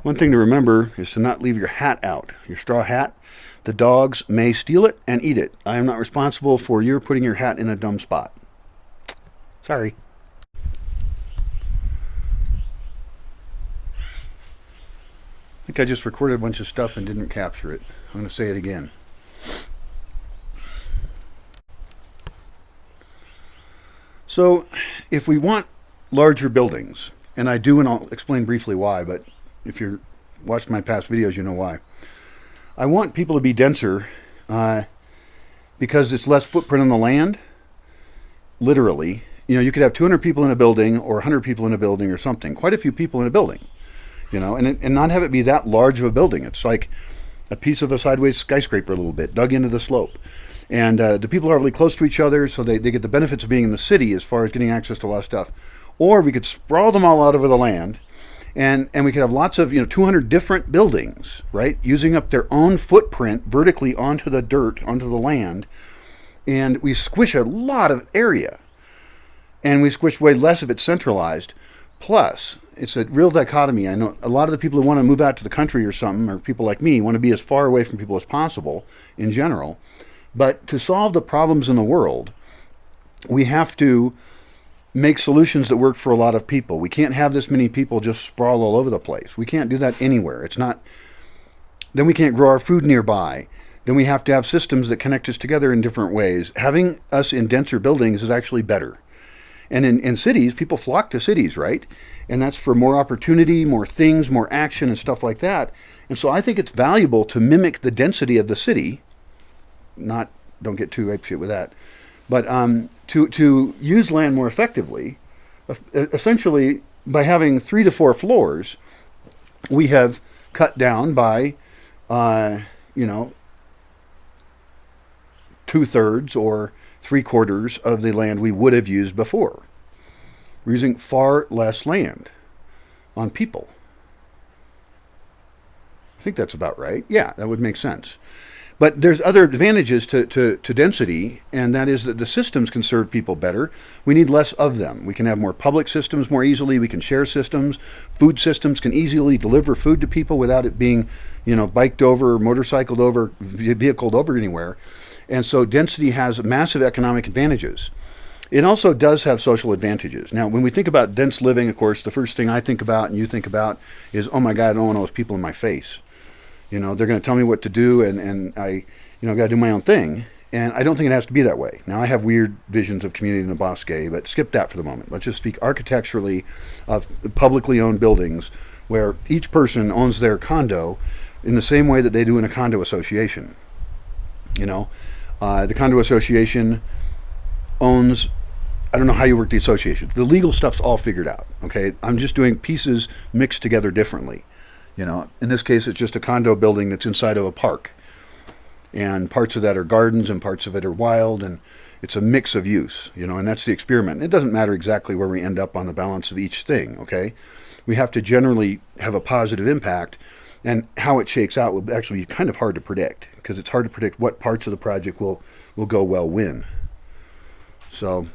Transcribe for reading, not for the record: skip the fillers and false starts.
One thing to remember is to not leave your hat out, your straw hat. The dogs may steal it and eat it. I am not responsible for your putting your hat in a dumb spot. Sorry. I think I just recorded a bunch of stuff and didn't capture it. I'm going to say it again. So, if we want larger buildings, and I do, and I'll explain briefly why, but if you've watched my past videos, you know why. I want people to be denser because it's less footprint on the land, literally. You know, you could have 200 people in a building or 100 people in a building or something, quite a few people in a building. You know, and not have it be that large of a building. It's like a piece of a sideways skyscraper a little bit, dug into the slope. And the people are really close to each other, so they get the benefits of being in the city as far as getting access to a lot of stuff. Or we could sprawl them all out over the land, and we could have lots of, 200 different buildings, right, using up their own footprint vertically onto the dirt, onto the land. And we squish a lot of area, and we squish way less of it centralized. Plus, it's a real dichotomy. I know a lot of the people who want to move out to the country or something, or people like me, want to be as far away from people as possible in general. But to solve the problems in the world, we have to make solutions that work for a lot of people. We can't have this many people just sprawl all over the place. We can't do that anywhere. It's not. Then we can't grow our food nearby. Then we have to have systems that connect us together in different ways. Having us in denser buildings is actually better. And in cities, people flock to cities, right? And that's for more opportunity, more things, more action, and stuff like that. And so I think it's valuable to mimic the density of the city. Don't get too apeshit with that. But to use land more effectively, essentially by having 3 to 4 floors, we have cut down by, 2/3 or 3/4 of the land we would have used before. We're using far less land on people. I think that's about right. Yeah, that would make sense. But there's other advantages to density, and that is that the systems can serve people better. We need less of them. We can have more public systems more easily. We can share systems. Food systems can easily deliver food to people without it being, biked over, motorcycled over, vehicled over anywhere. And so density has massive economic advantages. It also does have social advantages. Now, when we think about dense living, of course, the first thing I think about and you think about is, oh my God, I don't want all those people in my face. They're going to tell me what to do, and I, got to do my own thing. And I don't think it has to be that way. Now, I have weird visions of community in the Bosque, but skip that for the moment. Let's just speak architecturally of publicly owned buildings where each person owns their condo in the same way that they do in a condo association. The condo association owns, I don't know how you work the association. The legal stuff's all figured out, okay? I'm just doing pieces mixed together differently. In this case, it's just a condo building that's inside of a park. And parts of that are gardens and parts of it are wild, and it's a mix of use, and that's the experiment. It doesn't matter exactly where we end up on the balance of each thing, okay? We have to generally have a positive impact, and how it shakes out will actually be kind of hard to predict, because it's hard to predict what parts of the project will go well when. So